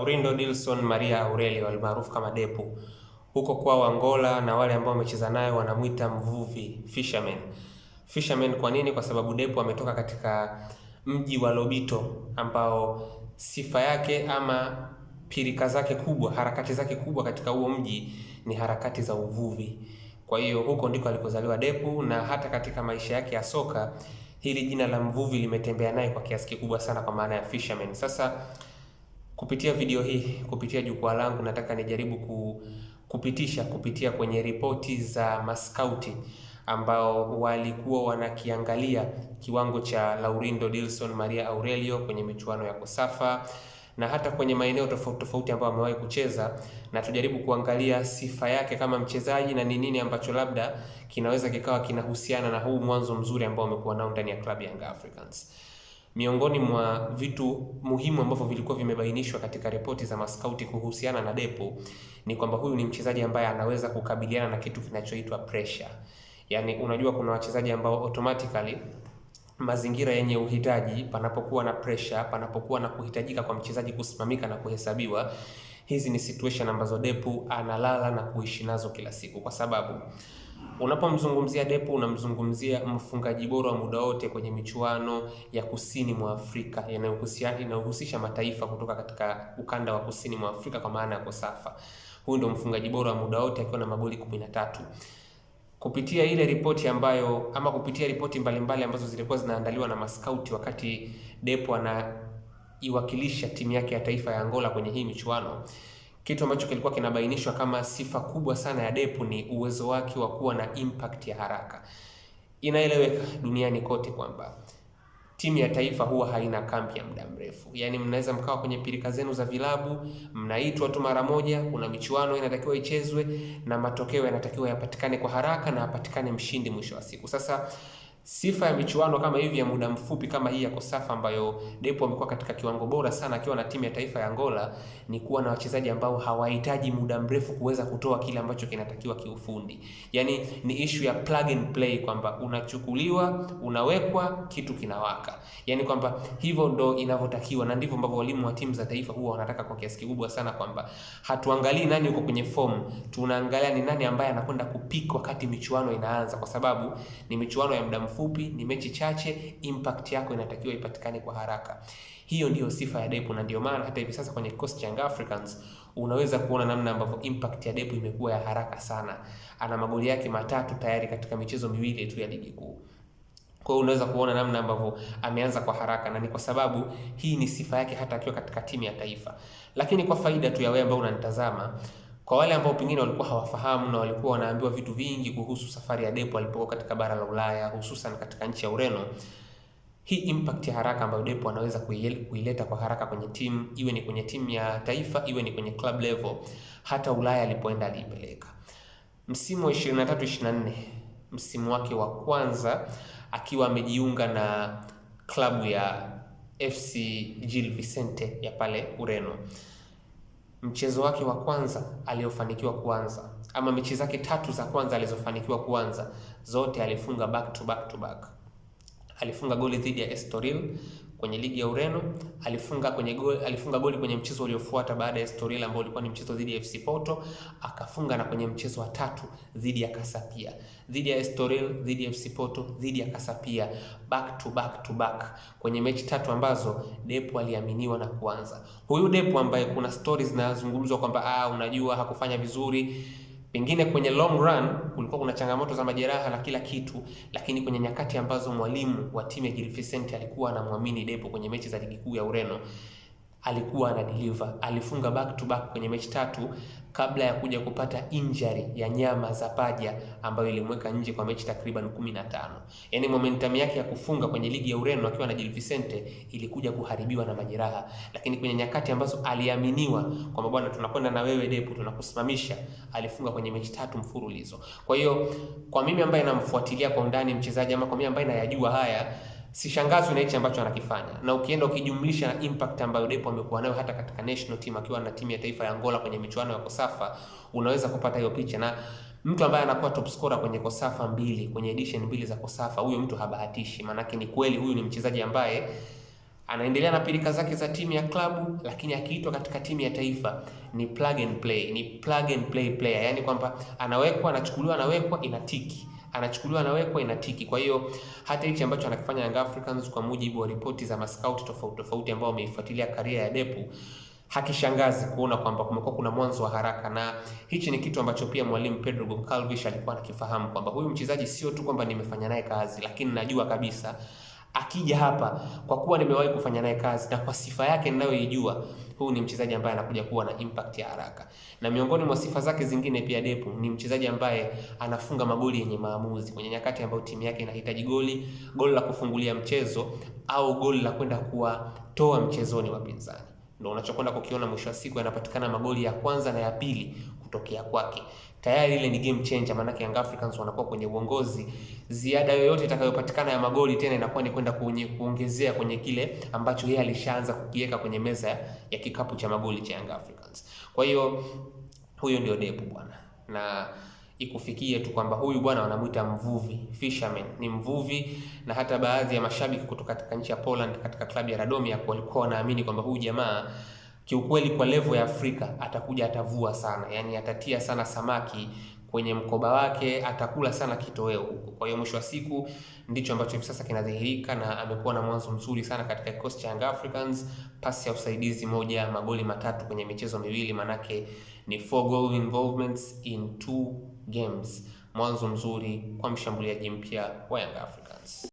Laurindo Dilson Maria Aurelio almaarufu kama Depu, huko kwao Angola, na wale ambao wamecheza naye wanamuita mvuvi, fisherman. Fisherman kwa nini? Kwa sababu Depu ametoka katika mji wa Lobito ambao sifa yake ama pirika zake kubwa, harakati zake kubwa katika huo mji ni harakati za uvuvi. Kwa hiyo huko ndiko alikozaliwa Depu, na hata katika maisha yake ya soka hili jina la mvuvi limetembea naye kwa kiasi kikubwa sana, kwa maana ya fisherman. Sasa kupitia video hii, kupitia jukwaa langu, nataka nijaribu kupitia kwenye ripoti za maskauti ambao walikuwa wanakiangalia kiwango cha Laurindo Dilson Maria Aurelio kwenye michuano ya Kosafa na hata kwenye maeneo tofauti tofauti ambayo amewahi kucheza, na tujaribu kuangalia sifa yake kama mchezaji na ni nini ambacho labda kinaweza kikawa kinahusiana na huu mwanzo mzuri ambao amekuwa nao ndani ya klabu ya Young Africans. Miongoni mwa vitu muhimu ambavyo vilikuwa vimebainishwa katika ripoti za maskauti kuhusiana na Depu ni kwamba huyu ni mchezaji ambaye anaweza kukabiliana na kitu kinachoitwa pressure. Yaani unajua kuna wachezaji ambao automatically mazingira yenye uhitaji, panapokuwa na pressure, panapokuwa na kuhitajika kwa mchezaji kusimamika na kuhesabiwa, hizi ni situation ambazo Depu analala na kuishi nazo kila siku, kwa sababu unapomzungumzia Depu unamzungumzia mfungaji bora wa muda wote kwenye michuano ya kusini mwa Afrika inayohusisha mataifa kutoka katika ukanda wa kusini mwa Afrika kwa maana ya Kosafa. Huyu ndio mfungaji bora wa muda wote akiwa na magoli 13. Kupitia ile ripoti kupitia ripoti mbalimbali ambazo zilikuwa zinaandaliwa na maskauti wakati Depu anaiwakilisha timu yake ya taifa ya Angola kwenye hii michuano, kitu ambacho kilikuwa kinabainishwa kama sifa kubwa sana ya Depu ni uwezo wake wa kuwa na impact ya haraka. Inaeleweka duniani kote kwamba timu ya taifa huwa haina kambi ya muda mrefu. Yaani mnaweza mkawa kwenye pirika zenu za vilabu, mnaitwa tu mara moja, kuna michuano inatakiwa ichezwe na matokeo yanatakiwa yapatikane kwa haraka na yapatikane mshindi mwisho wa siku. Sasa sifa ya michuano kama hivi ya muda mfupi kama hii ya Kosafa ambayo Depu amekuwa katika kiwango bora sana akiwa na timu ya taifa ya Angola ni kuwa na wachezaji ambao hawahitaji muda mrefu kuweza kutoa kile ambacho kinatakiwa kiufundi. Yaani ni issue ya plug and play, kwamba unachukuliwa, unawekwa, kitu kinawaka. Yaani kwamba hivyo ndo inavyotakiwa, na ndivyo ambavyo walimu wa timu za taifa huwa wanataka kwa kiasi kikubwa sana, kwamba hatuangalii nani yuko kwenye form, tunaangalia ni nani ambaye anakwenda kupika wakati michuano inaanza, kwa sababu ni michuano ya muda mfupi, ni mechi chache, impact yako inatakiwa ipatikane kwa haraka. Hiyo ndiyo sifa ya Depu, na ndio maana hata hivi sasa kwenye kikosi cha Young Africans unaweza kuona namna ambavyo impact ya Depu imekuwa ya haraka sana. Ana magoli yake 3 tayari katika michezo 2 tu ya ligi kuu. Kwa hiyo unaweza kuona namna ambavyo ameanza kwa haraka, na ni kwa sababu hii ni sifa yake hata akiwa katika timu ya taifa. Lakini kwa faida tu ya wewe ambao unanitazama, kwa wale ambao pengine walikuwa hawafahamu na walikuwa wanaambiwa vitu vingi kuhusu safari ya Depu alipokuwa katika bara la Ulaya, hususan katika nchi ya Ureno, hii impact ya haraka ambayo Depu anaweza kuileta kwa haraka kwenye timu, iwe ni kwenye timu ya taifa, iwe ni kwenye club level, hata Ulaya alipoenda aliipeleka. Msimu wa 23-24, msimu wake wa kwanza akiwa amejiunga na klabu ya FC Gil Vicente ya pale Ureno, mchezo wake wa kwanza aliofanikiwa kuanza, ama mechi zake 3 za kwanza alizofanikiwa kuanza, zote alifunga back to back. Alifunga goli dhidi ya Estoril kwenye ligi ya Ureno, alifunga goli kwenye mchezo uliofuata baada ya Estoril ambao ulikuwa ni mchezo dhidi ya FC Porto, akafunga na kwenye mchezo wa 3 dhidi ya Casapia. Dhidi ya Estoril, dhidi ya FC Porto, dhidi ya Casapia, back to back kwenye mechi 3 ambazo Depu aliaminiwa na kuanza. Huyu Depu ambaye kuna stories zinazungumzwa kwamba unajua hakufanya vizuri, pengine kwenye long run kulikuwa kuna changamoto za majeraha na kila kitu, lakini kwenye nyakati ambazo mwalimu wa timu ya Gil Vicente alikuwa anamwamini Depu kwenye mechi za ligi kuu ya Ureno, alikuwa ana deliver. Alifunga back to back kwenye mechi 3 kabla ya kuja kupata injury ya nyama za paja ambayo ilimweka nje kwa mechi takriban 15. Yaani momentum yake ya kufunga kwenye ligi ya Ureno akiwa na Gil Vicente ilikuja kuharibiwa na majeraha, lakini kwenye nyakati ambazo aliaminiwa kwamba bwana, tunakwenda na wewe Depu, tunakusimamisha, alifunga kwenye mechi 3 mfululizo. Kwa hiyo kwa mimi ambaye namfuatilia kwa undani mchezaji, ama kwa mimi ambaye nayajua haya, sishangazwi na hichi ambacho anakifanya, na ukienda ukijumlisha na impact ambayo Depu amekuwa nayo hata katika national team akiwa na timu ya taifa ya Angola kwenye michuano ya Kosafa, unaweza kupata hiyo picha. Na mtu ambaye anakuwa top scorer kwenye Kosafa 2, kwenye edition 2 za Kosafa, huyo mtu habahatishi, maana ni kweli huyu ni mchezaji ambaye anaendelea na pilika zake za timu ya klabu, lakini akiitwa katika timu ya taifa ni plug and play, ni plug and play player, yani kwamba anawekwa, anachukuliwa, anawekwa, inatiki, anachukuliwa, anawekwa, inatiki. Kwa hiyo hata hichi ambacho anakifanya Young Africans, kwa mujibu wa ripoti za mascout tofauti ambao wameifuatilia career ya Depu, hakishangazi kuona kwamba kumekuwa kuna mwanzo wa haraka, na hichi ni kitu ambacho pia mwalimu Pedro Goncalves alikuwa anakifahamu kwamba huyu mchezaji sio tu kwamba nimefanya naye kazi, lakini najua kabisa akija hapa, kwa kuwa nimewahi kufanya naye kazi na kwa sifa yake ninayoijua, huyu ni mchezaji ambaye anakuja kuwa na impact ya haraka. Na miongoni mwa sifa zake zingine pia, Depu ni mchezaji ambaye anafunga magoli yenye maamuzi kwenye nyakati ambayo timu yake inahitaji goli la kufungulia mchezo au goli la kwenda kuwatoa mchezoni wapinzani. Ndio unachokwenda kukiona mwisho wa siku, yanapatikana magoli ya kwanza na ya pili kutokea kwake. Tayari ile ni game changer, maana Young Africans wanakuwa kwenye uongozi. Ziada yoyote itakayopatikana ya magoli tena inakuwa ni kwenda kuongezea kwenye kile ambacho yeye alishaanza kukiweka kwenye meza ya kikapu cha magoli cha Young Africans. Kwa hiyo huyo ndio Depu bwana, na ikufikie tu kwamba huyu bwana wanamuita mvuvi, fisherman, ni mvuvi. Na hata baadhi ya mashabiki kutoka katika nchi ya Poland katika klabu ya Radomia walikuwa wanaamini kwamba huyu jamaa kiukweli kwa level ya Afrika atakuja atavua sana, yani atatia sana samaki kwenye mkoba wake, atakula sana kitoweo huko. Kwa hiyo mwisho wa siku ndicho ambacho hivi sasa kinadhihirika, na amekuwa na mwanzo mzuri sana katika kikosi cha Young Africans. Pasi ya usaidizi moja, magoli 3 kwenye michezo miwili, manake ni 4 goal involvements in 2 games. Mwanzo mzuri kwa mshambuliaji mpya wa Young Africans.